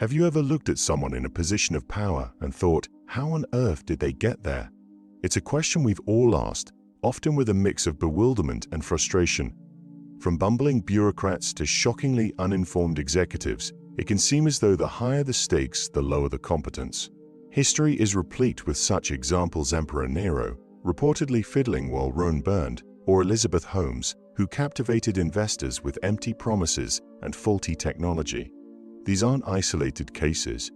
Have you ever looked at someone in a position of power and thought, how on earth did they get there? It's a question we've all asked, often with a mix of bewilderment and frustration. From bumbling bureaucrats to shockingly uninformed executives, it can seem as though the higher the stakes, the lower the competence. History is replete with such examples: Emperor Nero, reportedly fiddling while Rome burned, or Elizabeth Holmes, who captivated investors with empty promises and faulty technology. These aren't isolated cases.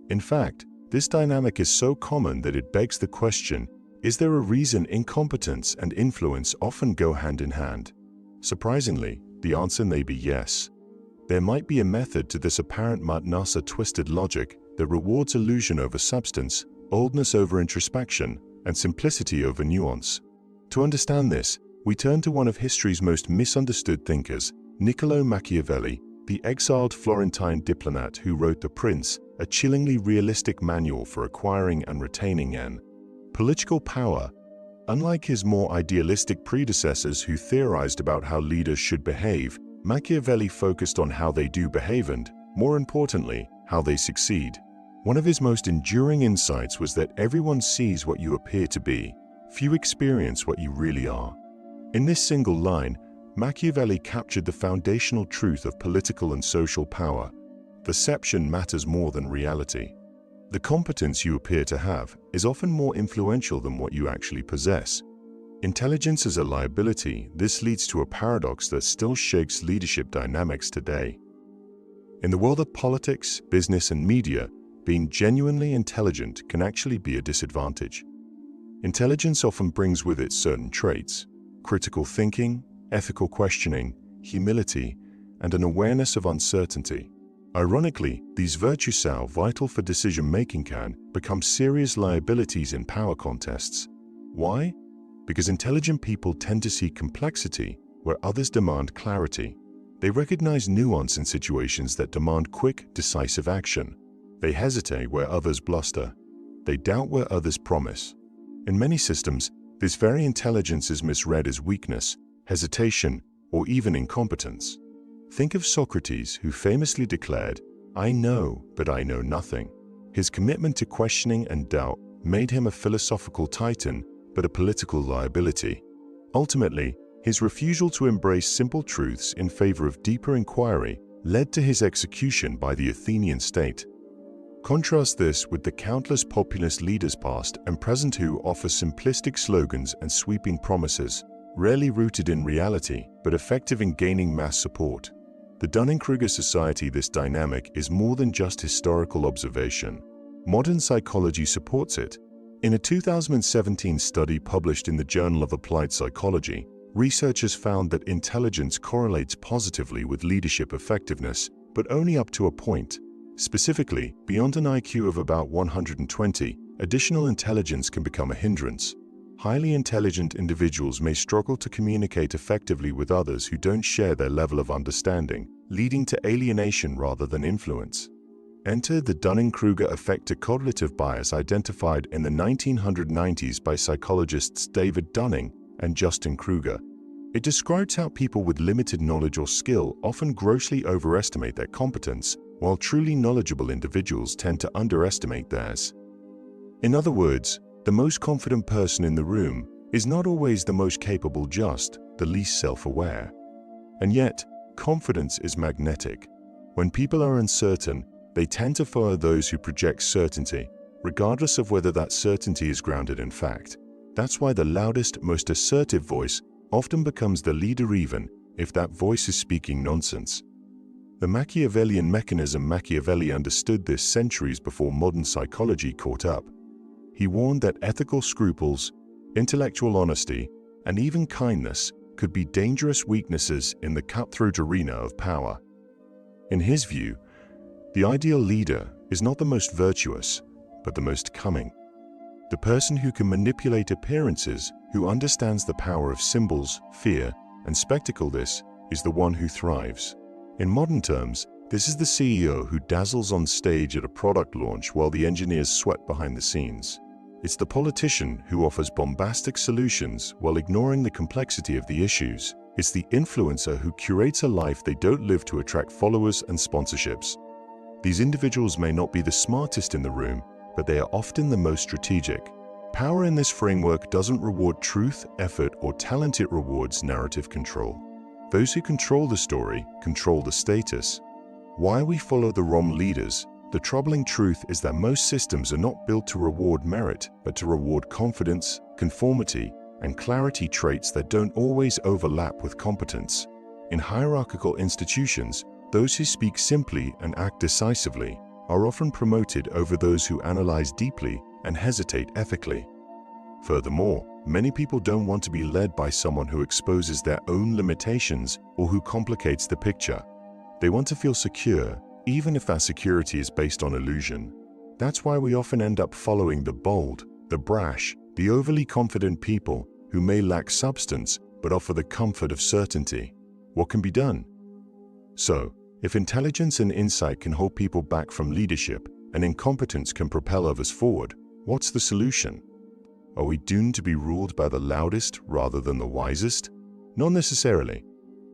In fact, this dynamic is so common that it begs the question, is there a reason incompetence and influence often go hand in hand? Surprisingly, the answer may be yes. There might be a method to this apparent Nasa twisted logic that rewards illusion over substance, oldness over introspection, and simplicity over nuance. To understand this, we turn to one of history's most misunderstood thinkers, Niccolo Machiavelli, the exiled Florentine diplomat who wrote The Prince, a chillingly realistic manual for acquiring and retaining political power. Unlike his more idealistic predecessors who theorized about how leaders should behave, Machiavelli focused on how they do behave and, more importantly, how they succeed. One of his most enduring insights was that everyone sees what you appear to be. Few experience what you really are. In this single line, Machiavelli captured the foundational truth of political and social power. Perception matters more than reality. The competence you appear to have is often more influential than what you actually possess. Intelligence is a liability. This leads to a paradox that still shapes leadership dynamics today. In the world of politics, business, and media, being genuinely intelligent can actually be a disadvantage. Intelligence often brings with it certain traits: critical thinking, ethical questioning, humility, and an awareness of uncertainty. Ironically, these virtues, so vital for decision-making, can become serious liabilities in power contests. Why? Because intelligent people tend to see complexity where others demand clarity. They recognize nuance in situations that demand quick, decisive action. They hesitate where others bluster. They doubt where others promise. In many systems, this very intelligence is misread as weakness, hesitation, or even incompetence. Think of Socrates, who famously declared, "I know, but I know nothing." His commitment to questioning and doubt made him a philosophical titan, but a political liability. Ultimately, his refusal to embrace simple truths in favor of deeper inquiry led to his execution by the Athenian state. Contrast this with the countless populist leaders past and present who offer simplistic slogans and sweeping promises, rarely rooted in reality, but effective in gaining mass support. The Dunning-Kruger society. This dynamic is more than just historical observation. Modern psychology supports it. In a 2017 study published in the Journal of Applied Psychology, researchers found that intelligence correlates positively with leadership effectiveness, but only up to a point. Specifically, beyond an IQ of about 120, additional intelligence can become a hindrance. Highly intelligent individuals may struggle to communicate effectively with others who don't share their level of understanding, leading to alienation rather than influence. Enter the Dunning-Kruger effect, a correlative bias identified in the 1990s by psychologists David Dunning and Justin Kruger. It describes how people with limited knowledge or skill often grossly overestimate their competence, while truly knowledgeable individuals tend to underestimate theirs. In other words, the most confident person in the room is not always the most capable, just the least self-aware. And yet, confidence is magnetic. When people are uncertain, they tend to follow those who project certainty, regardless of whether that certainty is grounded in fact. That's why the loudest, most assertive voice often becomes the leader, even if that voice is speaking nonsense. The Machiavellian mechanism. Machiavelli understood this centuries before modern psychology caught up. He warned that ethical scruples, intellectual honesty, and even kindness could be dangerous weaknesses in the cutthroat arena of power. In his view, the ideal leader is not the most virtuous, but the most cunning. The person who can manipulate appearances, who understands the power of symbols, fear, and spectacle. This is the one who thrives. In modern terms, this is the CEO who dazzles on stage at a product launch while the engineers sweat behind the scenes. It's the politician who offers bombastic solutions while ignoring the complexity of the issues. It's the influencer who curates a life they don't live to attract followers and sponsorships. These individuals may not be the smartest in the room, but they are often the most strategic. Power in this framework doesn't reward truth, effort, or talent. It rewards narrative control. Those who control the story control the status. Why we follow the wrong leaders? The troubling truth is that most systems are not built to reward merit, but to reward confidence, conformity, and clarity, traits that don't always overlap with competence. In hierarchical institutions, those who speak simply and act decisively are often promoted over those who analyze deeply and hesitate ethically. Furthermore, many people don't want to be led by someone who exposes their own limitations or who complicates the picture. They want to feel secure, even if that security is based on illusion. That's why we often end up following the bold, the brash, the overly confident people who may lack substance but offer the comfort of certainty. What can be done? So, if intelligence and insight can hold people back from leadership and incompetence can propel others forward, what's the solution? Are we doomed to be ruled by the loudest rather than the wisest? Not necessarily.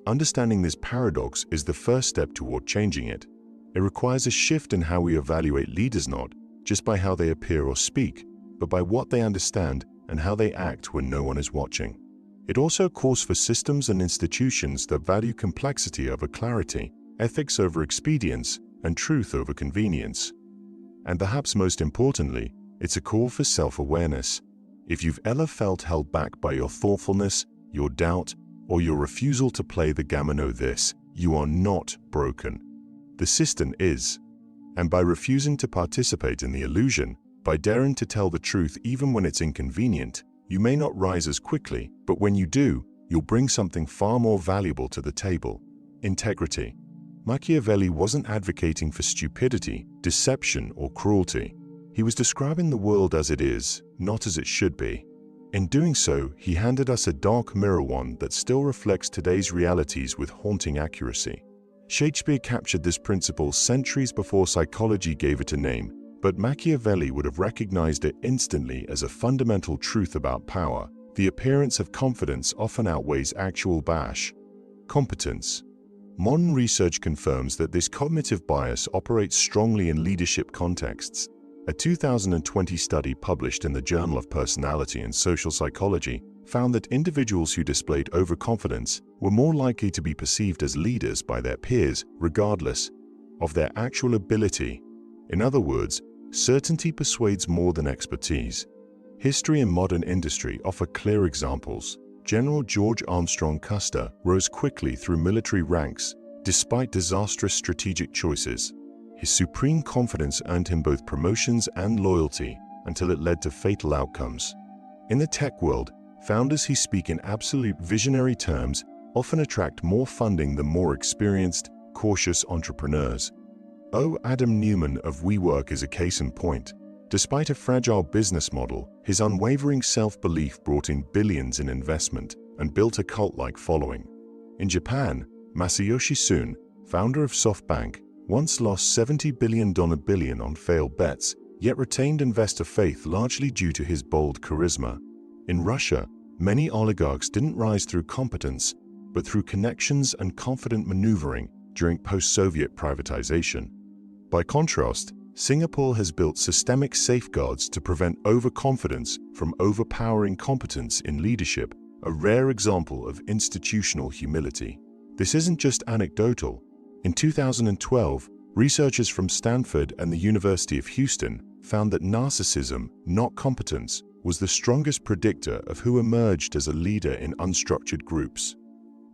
Understanding this paradox is the first step toward changing it. It requires a shift in how we evaluate leaders, not just by how they appear or speak, but by what they understand and how they act when no one is watching. It also calls for systems and institutions that value complexity over clarity, ethics over expedience, and truth over convenience. And perhaps most importantly, it's a call for self-awareness. If you've ever felt held back by your thoughtfulness, your doubt, or your refusal to play the game, know this: you are not broken. The system is. And by refusing to participate in the illusion, by daring to tell the truth even when it's inconvenient, you may not rise as quickly, but when you do, you'll bring something far more valuable to the table: integrity. Machiavelli wasn't advocating for stupidity, deception, or cruelty. He was describing the world as it is, not as it should be. In doing so, he handed us a dark mirror, one that still reflects today's realities with haunting accuracy. Shakespeare captured this principle centuries before psychology gave it a name, but Machiavelli would have recognized it instantly as a fundamental truth about power. The appearance of confidence often outweighs actual bash. Competence. Modern research confirms that this cognitive bias operates strongly in leadership contexts. A 2020 study published in the Journal of Personality and Social Psychology found that individuals who displayed overconfidence were more likely to be perceived as leaders by their peers, regardless of their actual ability. In other words, certainty persuades more than expertise. History and modern industry offer clear examples. General George Armstrong Custer rose quickly through military ranks despite disastrous strategic choices. His supreme confidence earned him both promotions and loyalty until it led to fatal outcomes. In the tech world, founders who speak in absolute visionary terms often attract more funding than more experienced, cautious entrepreneurs. Adam Neumann of WeWork is a case in point. Despite a fragile business model, his unwavering self-belief brought in billions in investment and built a cult-like following. In Japan, Masayoshi Son, founder of SoftBank, once lost $70 billion on failed bets, yet retained investor faith largely due to his bold charisma. In Russia, many oligarchs didn't rise through competence, but through connections and confident maneuvering during post-Soviet privatization. By contrast, Singapore has built systemic safeguards to prevent overconfidence from overpowering competence in leadership, a rare example of institutional humility. This isn't just anecdotal. In 2012, researchers from Stanford and the University of Houston found that narcissism, not competence, was the strongest predictor of who emerged as a leader in unstructured groups.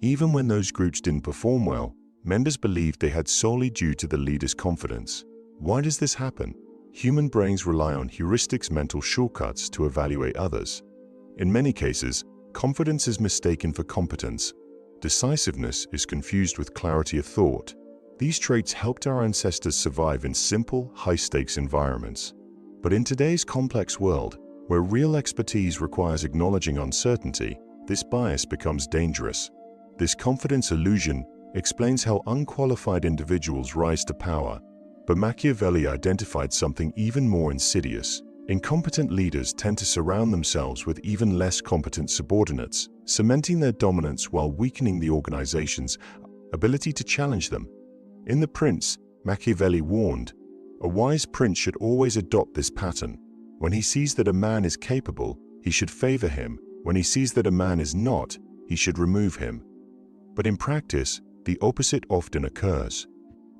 Even when those groups didn't perform well, members believed they had solely due to the leader's confidence. Why does this happen? Human brains rely on heuristics, mental shortcuts, to evaluate others. In many cases, confidence is mistaken for competence. Decisiveness is confused with clarity of thought. These traits helped our ancestors survive in simple, high-stakes environments. But in today's complex world, where real expertise requires acknowledging uncertainty, this bias becomes dangerous. This confidence illusion explains how unqualified individuals rise to power. But Machiavelli identified something even more insidious. Incompetent leaders tend to surround themselves with even less competent subordinates, cementing their dominance while weakening the organization's ability to challenge them. In The Prince, Machiavelli warned, "A wise prince should always adopt this pattern. When he sees that a man is capable, he should favor him. When he sees that a man is not, he should remove him." But in practice, the opposite often occurs.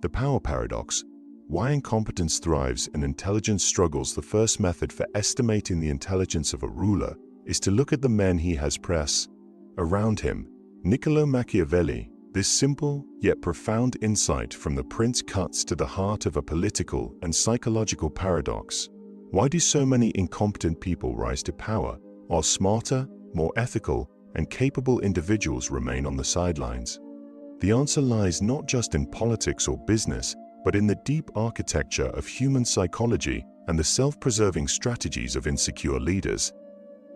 The power paradox. Why incompetence thrives and intelligence struggles. The first method for estimating the intelligence of a ruler is to look at the men he has press around him. Niccolo Machiavelli. This simple yet profound insight from the prince cuts to the heart of a political and psychological paradox. Why do so many incompetent people rise to power, while smarter, more ethical, and capable individuals remain on the sidelines? The answer lies not just in politics or business, but in the deep architecture of human psychology and the self-preserving strategies of insecure leaders.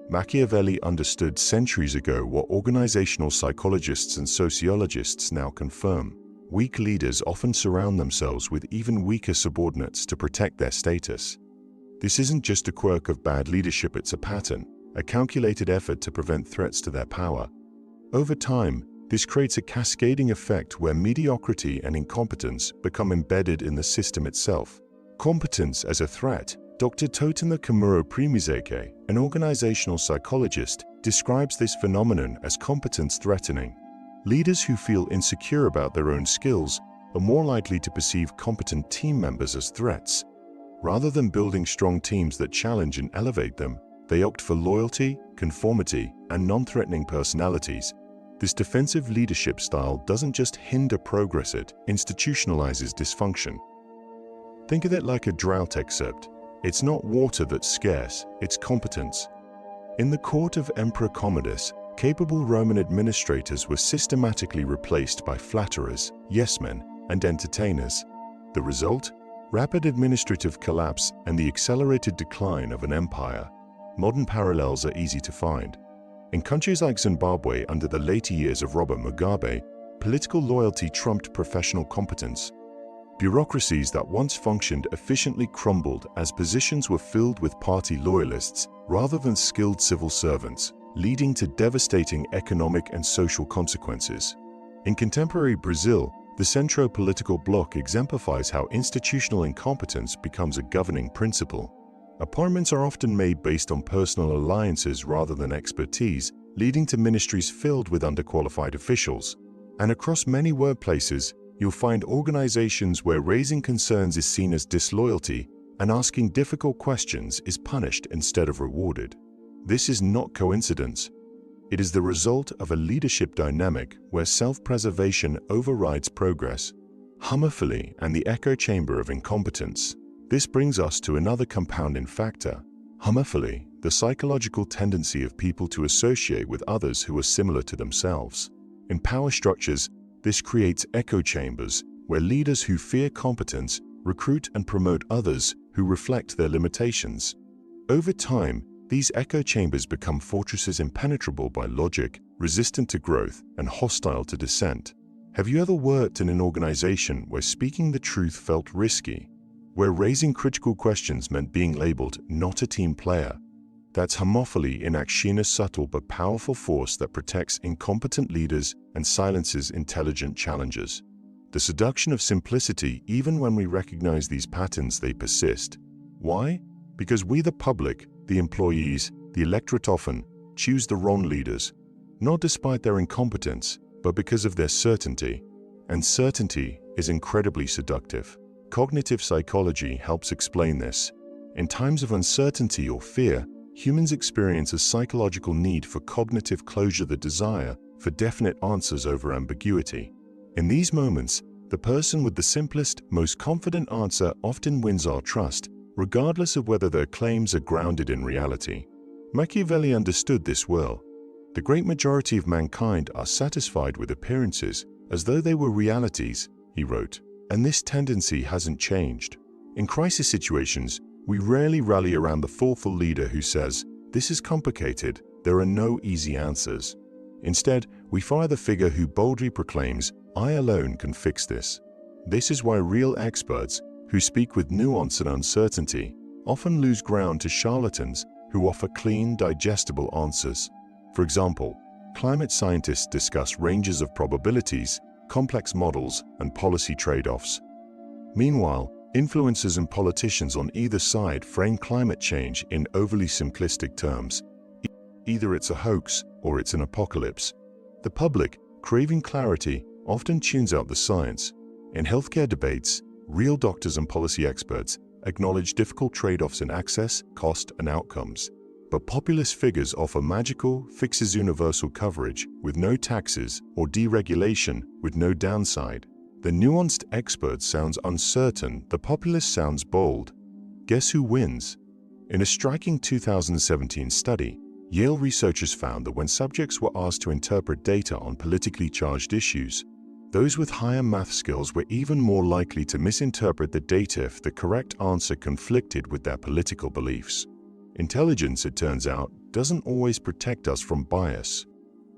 Machiavelli understood centuries ago what organizational psychologists and sociologists now confirm. Weak leaders often surround themselves with even weaker subordinates to protect their status. This isn't just a quirk of bad leadership, it's a pattern, a calculated effort to prevent threats to their power. Over time, this creates a cascading effect where mediocrity and incompetence become embedded in the system itself. Competence as a threat. Dr. Totena Kimura Primizeke, an organizational psychologist, describes this phenomenon as competence threatening. Leaders who feel insecure about their own skills are more likely to perceive competent team members as threats. Rather than building strong teams that challenge and elevate them, they opt for loyalty, conformity, and non-threatening personalities. This defensive leadership style doesn't just hinder progress, it institutionalizes dysfunction. Think of it like a drought excerpt. It's not water that's scarce, it's competence. In the court of Emperor Commodus, capable Roman administrators were systematically replaced by flatterers, yes-men, and entertainers. The result? Rapid administrative collapse and the accelerated decline of an empire. Modern parallels are easy to find. In countries like Zimbabwe under the later years of Robert Mugabe, political loyalty trumped professional competence. Bureaucracies that once functioned efficiently crumbled as positions were filled with party loyalists rather than skilled civil servants, leading to devastating economic and social consequences. In contemporary Brazil, the centro-political bloc exemplifies how institutional incompetence becomes a governing principle. Appointments are often made based on personal alliances rather than expertise, leading to ministries filled with underqualified officials. And across many workplaces, you'll find organizations where raising concerns is seen as disloyalty and asking difficult questions is punished instead of rewarded. This is not coincidence. It is the result of a leadership dynamic where self-preservation overrides progress. Machiavelli and the echo chamber of incompetence. This brings us to another compounding factor. Machiavelli, the psychological tendency of people to associate with others who are similar to themselves. In power structures, this creates echo chambers where leaders who fear competence recruit and promote others who reflect their limitations. Over time, these echo chambers become fortresses impenetrable by logic, resistant to growth, and hostile to dissent. Have you ever worked in an organization where speaking the truth felt risky? Where raising critical questions meant being labeled not a team player? That's Machiavelli in action, a subtle but powerful force that protects incompetent leaders and silences intelligent challengers. The seduction of simplicity. Even when we recognize these patterns, they persist. Why? Because we, the public, the employees, the electorate, often choose the wrong leaders, not despite their incompetence, but because of their certainty. And certainty is incredibly seductive. Cognitive psychology helps explain this. In times of uncertainty or fear, humans experience a psychological need for cognitive closure, the desire for definite answers over ambiguity. In these moments, the person with the simplest, most confident answer often wins our trust, regardless of whether their claims are grounded in reality. Machiavelli understood this well. The great majority of mankind are satisfied with appearances as though they were realities, he wrote, and this tendency hasn't changed. In crisis situations, we rarely rally around the thoughtful leader who says, "This is complicated, there are no easy answers." Instead, we follow the figure who boldly proclaims, "I alone can fix this." This is why real experts, who speak with nuance and uncertainty, often lose ground to charlatans who offer clean, digestible answers. For example, climate scientists discuss ranges of probabilities, complex models, and policy trade-offs. Meanwhile, influencers and politicians on either side frame climate change in overly simplistic terms. Either it's a hoax or it's an apocalypse. The public, craving clarity, often tunes out the science. In healthcare debates, real doctors and policy experts acknowledge difficult trade-offs in access, cost, and outcomes. But populist figures offer magical, fixes universal coverage with no taxes or deregulation with no downside. The nuanced expert sounds uncertain, the populist sounds bold. Guess who wins? In a striking 2017 study, Yale researchers found that when subjects were asked to interpret data on politically charged issues, those with higher math skills were even more likely to misinterpret the data if the correct answer conflicted with their political beliefs. Intelligence, it turns out, doesn't always protect us from bias.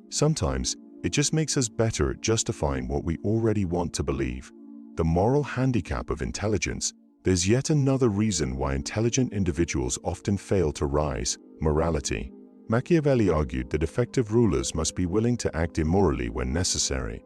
Sometimes, it just makes us better at justifying what we already want to believe. The moral handicap of intelligence. There's yet another reason why intelligent individuals often fail to rise: morality. Machiavelli argued that effective rulers must be willing to act immorally when necessary.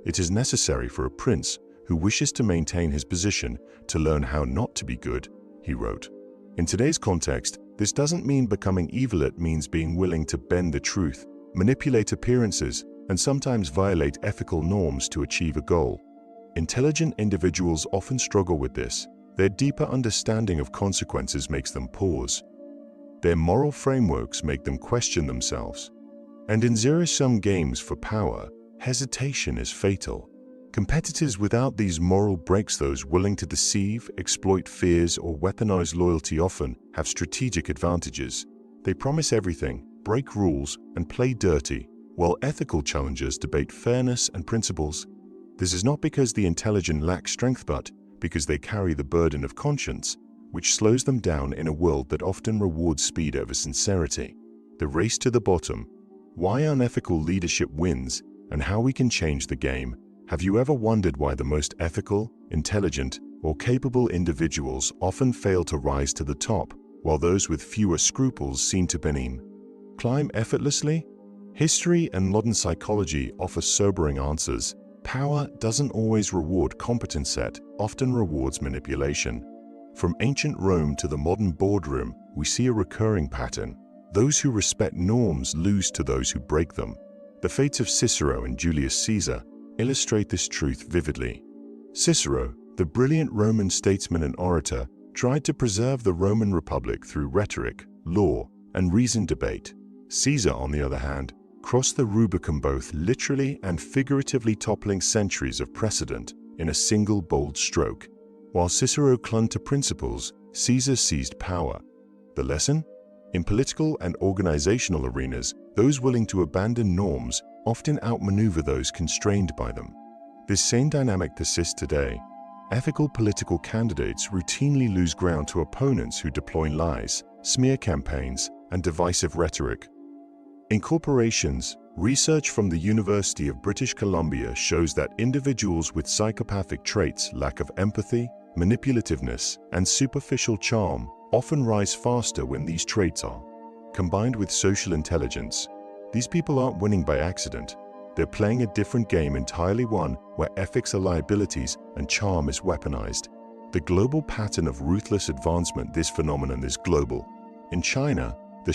It is necessary for a prince who wishes to maintain his position to learn how not to be good, he wrote. In today's context, this doesn't mean becoming evil, it means being willing to bend the truth, manipulate appearances, and sometimes violate ethical norms to achieve a goal. Intelligent individuals often struggle with this. Their deeper understanding of consequences makes them pause. Their moral frameworks make them question themselves. And in zero-sum games for power, hesitation is fatal. Competitors without these moral brakes, those willing to deceive, exploit fears, or weaponize loyalty, often have strategic advantages. They promise everything, break rules, and play dirty, while ethical challengers debate fairness and principles. This is not because the intelligent lack strength, but because they carry the burden of conscience, which slows them down in a world that often rewards speed over sincerity. The race to the bottom. Why unethical leadership wins, and how we can change the game. Have you ever wondered why the most ethical, intelligent, or capable individuals often fail to rise to the top, while those with fewer scruples seem to climb effortlessly? History and modern psychology offer sobering answers. Power doesn't always reward competence, it often rewards manipulation. From ancient Rome to the modern boardroom, we see a recurring pattern. Those who respect norms lose to those who break them. The fates of Cicero and Julius Caesar illustrate this truth vividly. Cicero, the brilliant Roman statesman and orator, tried to preserve the Roman Republic through rhetoric, law, and reasoned debate. Caesar, on the other hand, crossed the Rubicon, both literally and figuratively toppling centuries of precedent in a single bold stroke. While Cicero clung to principles, Caesar seized power. The lesson? In political and organizational arenas, those willing to abandon norms often outmaneuver those constrained by them. This same dynamic persists today. Ethical political candidates routinely lose ground to opponents who deploy lies, smear campaigns, and divisive rhetoric. In corporations, research from the University of British Columbia shows that individuals with psychopathic traits, lack of empathy, manipulativeness, and superficial charm often rise faster when these traits are combined with social intelligence. These people aren't winning by accident. They're playing a different game entirely, one where ethics are liabilities and charm is weaponized. The global pattern of ruthless advancement. This phenomenon is global. In China, the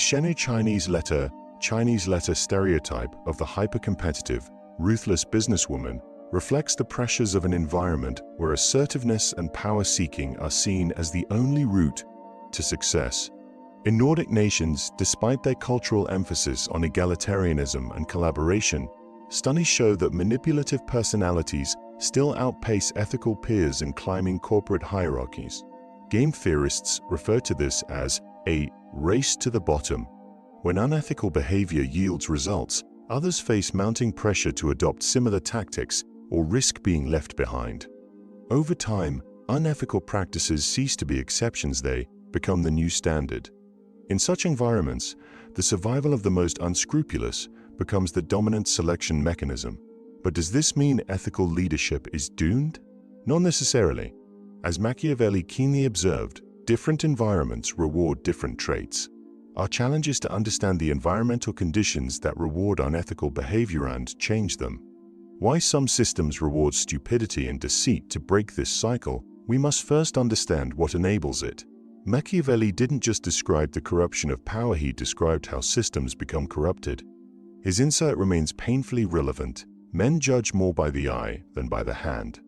Chinese letter stereotype of the hyper-competitive, ruthless businesswoman reflects the pressures of an environment where assertiveness and power-seeking are seen as the only route to success. In Nordic nations, despite their cultural emphasis on egalitarianism and collaboration, studies show that manipulative personalities still outpace ethical peers in climbing corporate hierarchies. Game theorists refer to this as a race to the bottom. When unethical behavior yields results, others face mounting pressure to adopt similar tactics or risk being left behind. Over time, unethical practices cease to be exceptions, they become the new standard. In such environments, the survival of the most unscrupulous becomes the dominant selection mechanism. But does this mean ethical leadership is doomed? Not necessarily. As Machiavelli keenly observed, different environments reward different traits. Our challenge is to understand the environmental conditions that reward unethical behavior and change them. Why some systems reward stupidity and deceit. To break this cycle, we must first understand what enables it. Machiavelli didn't just describe the corruption of power, he described how systems become corrupted. His insight remains painfully relevant. Men judge more by the eye than by the hand.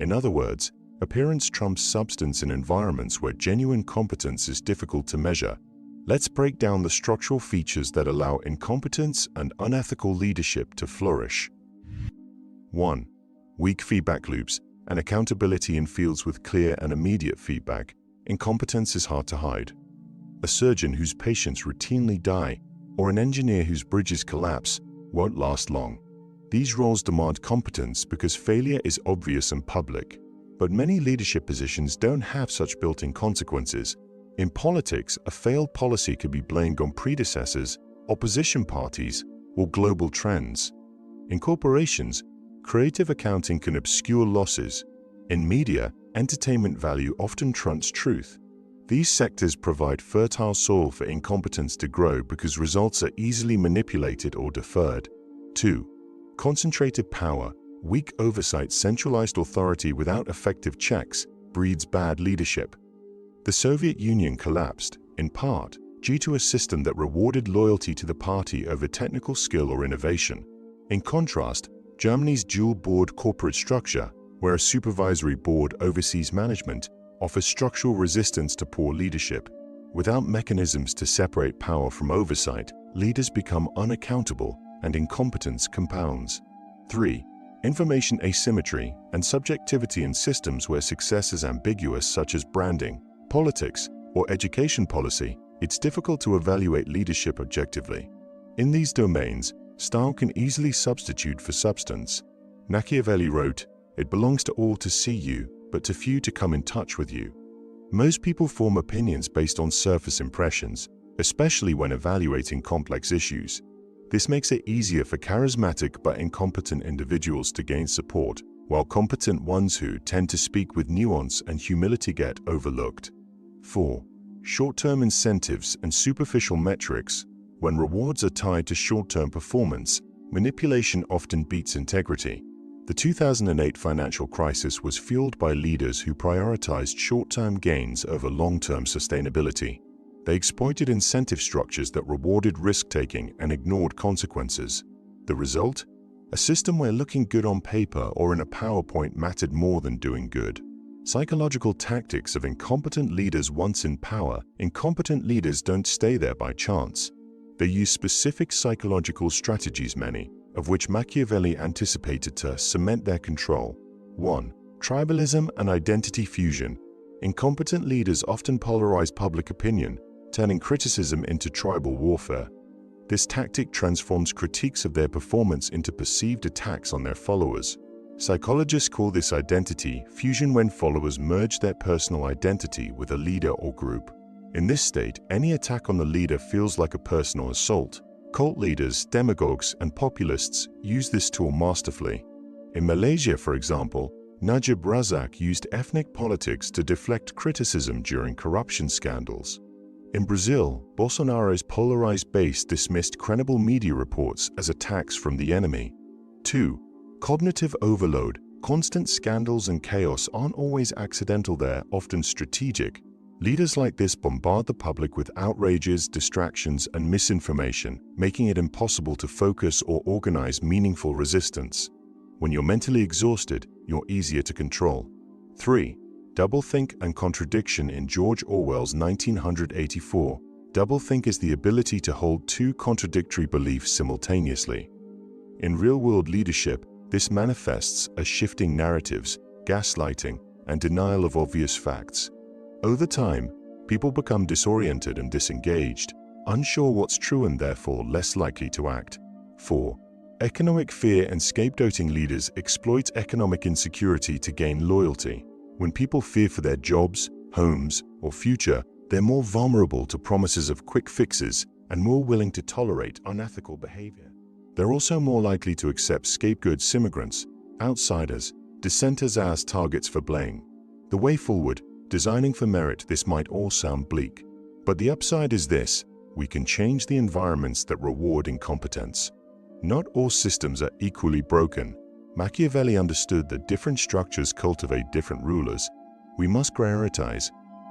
In other words, appearance trumps substance in environments where genuine competence is difficult to measure. Let's break down the structural features that allow incompetence and unethical leadership to flourish. 1. Weak feedback loops and accountability in fields with clear and immediate feedback. Incompetence is hard to hide. A surgeon whose patients routinely die, or an engineer whose bridges collapse, won't last long. These roles demand competence because failure is obvious and public. But many leadership positions don't have such built-in consequences. In politics, a failed policy could be blamed on predecessors, opposition parties, or global trends. In corporations, creative accounting can obscure losses. In media, entertainment value often trumps truth. These sectors provide fertile soil for incompetence to grow because results are easily manipulated or deferred. 2. Concentrated power, weak oversight, centralized authority without effective checks breeds bad leadership. The Soviet Union collapsed, in part, due to a system that rewarded loyalty to the party over technical skill or innovation. In contrast, Germany's dual-board corporate structure, where a supervisory board oversees management, offers structural resistance to poor leadership. Without mechanisms to separate power from oversight, leaders become unaccountable and incompetence compounds. 3. Information asymmetry and subjectivity in systems where success is ambiguous, such as branding, politics, or education policy. It's difficult to evaluate leadership objectively. In these domains, style can easily substitute for substance. Machiavelli wrote, "It belongs to all to see you, but to few to come in touch with you." Most people form opinions based on surface impressions, especially when evaluating complex issues. This makes it easier for charismatic but incompetent individuals to gain support, while competent ones who tend to speak with nuance and humility get overlooked. 4. Short-term incentives and superficial metrics. When rewards are tied to short-term performance, manipulation often beats integrity. The 2008 financial crisis was fueled by leaders who prioritized short-term gains over long-term sustainability. They exploited incentive structures that rewarded risk-taking and ignored consequences. The result? A system where looking good on paper or in a PowerPoint mattered more than doing good. Psychological tactics of incompetent leaders. Once in power, incompetent leaders don't stay there by chance. They use specific psychological strategies, many of which Machiavelli anticipated, to cement their control. 1. Tribalism and identity fusion. Incompetent leaders often polarize public opinion, turning criticism into tribal warfare. This tactic transforms critiques of their performance into perceived attacks on their followers. Psychologists call this identity fusion, when followers merge their personal identity with a leader or group. In this state, any attack on the leader feels like a personal assault. Cult leaders, demagogues, and populists use this tool masterfully. In Malaysia, for example, Najib Razak used ethnic politics to deflect criticism during corruption scandals. In Brazil, Bolsonaro's polarized base dismissed credible media reports as attacks from the enemy. 2. Cognitive overload. Constant scandals and chaos aren't always accidental, they're often strategic. Leaders like this bombard the public with outrages, distractions, and misinformation, making it impossible to focus or organize meaningful resistance. When you're mentally exhausted, you're easier to control. 3. Doublethink and contradiction. In George Orwell's 1984, doublethink is the ability to hold two contradictory beliefs simultaneously. In real-world leadership, this manifests as shifting narratives, gaslighting, and denial of obvious facts. Over time, people become disoriented and disengaged, unsure what's true and therefore less likely to act. 4. Economic fear and scapegoating. Leaders exploit economic insecurity to gain loyalty. When people fear for their jobs, homes, or future, they're more vulnerable to promises of quick fixes and more willing to tolerate unethical behavior. They're also more likely to accept scapegoats, immigrants, outsiders, dissenters as targets for blame. The way forward: designing for merit. This might all sound bleak, but the upside is this: we can change the environments that reward incompetence. Not all systems are equally broken. Machiavelli understood that different structures cultivate different rulers. We must prioritize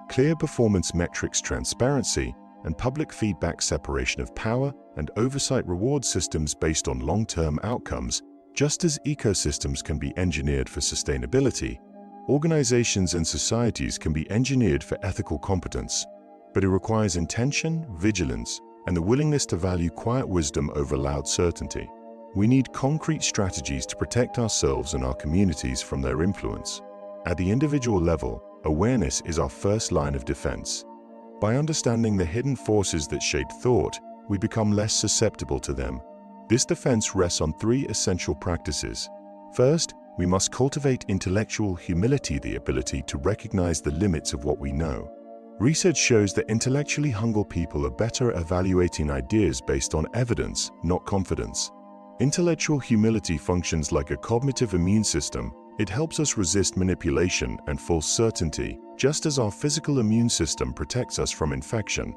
clear performance metrics, transparency, and public feedback, separation of power, and oversight reward systems based on long-term outcomes. Just as ecosystems can be engineered for sustainability, organizations and societies can be engineered for ethical competence. But it requires intention, vigilance, and the willingness to value quiet wisdom over loud certainty. We need concrete strategies to protect ourselves and our communities from their influence. At the individual level, awareness is our first line of defense. By understanding the hidden forces that shape thought, we become less susceptible to them. This defense rests on three essential practices. First, we must cultivate intellectual humility, the ability to recognize the limits of what we know. Research shows that intellectually hungry people are better at evaluating ideas based on evidence, not confidence. Intellectual humility functions like a cognitive immune system. It helps us resist manipulation and false certainty, just as our physical immune system protects us from infection.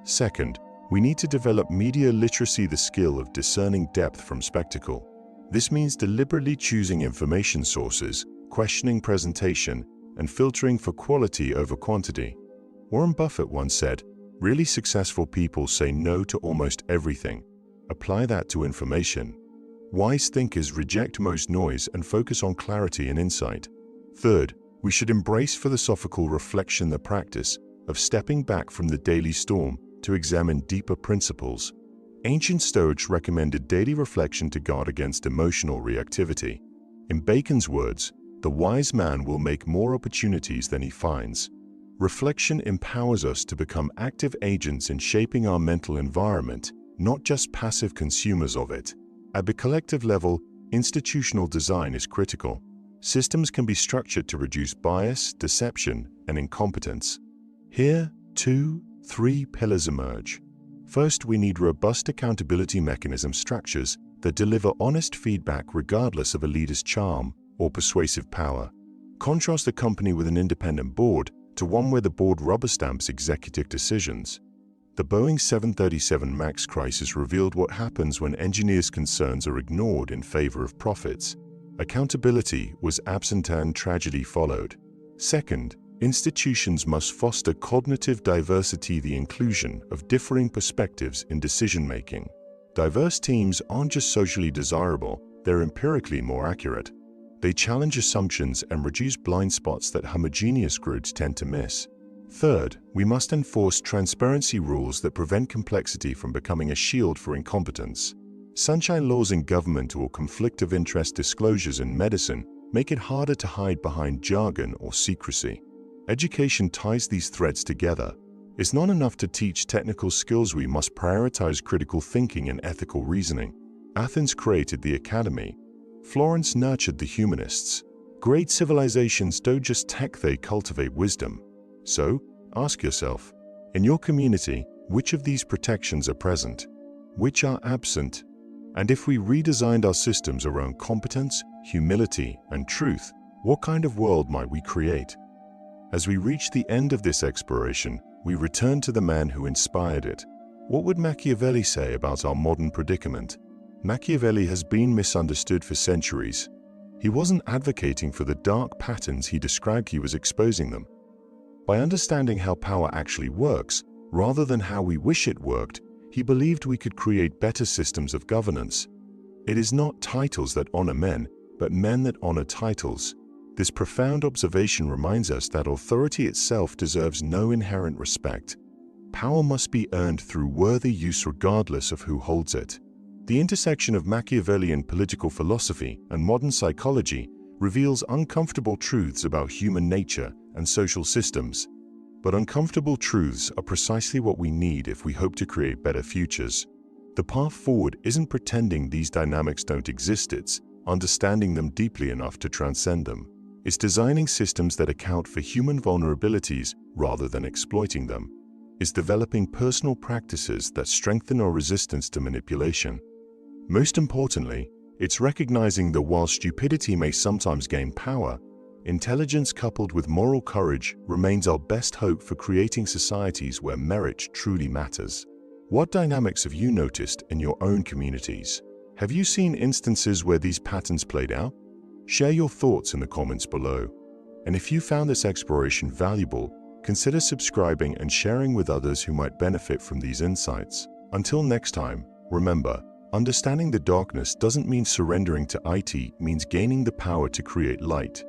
Second, we need to develop media literacy, the skill of discerning depth from spectacle. This means deliberately choosing information sources, questioning presentation, and filtering for quality over quantity. Warren Buffett once said, "Really successful people say no to almost everything." Apply that to information. Wise thinkers reject most noise and focus on clarity and insight. Third, we should embrace philosophical reflection, the practice of stepping back from the daily storm to examine deeper principles. Ancient Stoics recommended daily reflection to guard against emotional reactivity. In Bacon's words, "The wise man will make more opportunities than he finds." Reflection empowers us to become active agents in shaping our mental environment, not just passive consumers of it. At the collective level, institutional design is critical. Systems can be structured to reduce bias, deception, and incompetence. Here, 3 pillars emerge. First, we need robust accountability mechanism structures that deliver honest feedback regardless of a leader's charm or persuasive power. Contrast a company with an independent board to one where the board rubber stamps executive decisions. The Boeing 737 MAX crisis revealed what happens when engineers' concerns are ignored in favor of profits. Accountability was absent and tragedy followed. Second, institutions must foster cognitive diversity, the inclusion of differing perspectives in decision-making. Diverse teams aren't just socially desirable, they're empirically more accurate. They challenge assumptions and reduce blind spots that homogeneous groups tend to miss. Third, we must enforce transparency rules that prevent complexity from becoming a shield for incompetence. Sunshine laws in government or conflict of interest disclosures in medicine make it harder to hide behind jargon or secrecy. Education ties these threads together. It's not enough to teach technical skills, we must prioritize critical thinking and ethical reasoning. Athens created the academy. Florence nurtured the humanists. Great civilizations don't just tech, they cultivate wisdom. So, ask yourself, in your community, which of these protections are present? Which are absent? And if we redesigned our systems around competence, humility, and truth, what kind of world might we create? As we reach the end of this exploration, we return to the man who inspired it. What would Machiavelli say about our modern predicament? Machiavelli has been misunderstood for centuries. He wasn't advocating for the dark patterns he described, he was exposing them. By understanding how power actually works, rather than how we wish it worked, he believed we could create better systems of governance. It is not titles that honor men, but men that honor titles. This profound observation reminds us that authority itself deserves no inherent respect. Power must be earned through worthy use regardless of who holds it. The intersection of Machiavellian political philosophy and modern psychology reveals uncomfortable truths about human nature and social systems. But uncomfortable truths are precisely what we need if we hope to create better futures. The path forward isn't pretending these dynamics don't exist, it's understanding them deeply enough to transcend them. It's designing systems that account for human vulnerabilities rather than exploiting them. It's developing personal practices that strengthen our resistance to manipulation. Most importantly, it's recognizing that while stupidity may sometimes gain power, intelligence coupled with moral courage remains our best hope for creating societies where merit truly matters. What dynamics have you noticed in your own communities? Have you seen instances where these patterns played out? Share your thoughts in the comments below. And if you found this exploration valuable, consider subscribing and sharing with others who might benefit from these insights. Until next time, remember, understanding the darkness doesn't mean surrendering to it, means gaining the power to create light.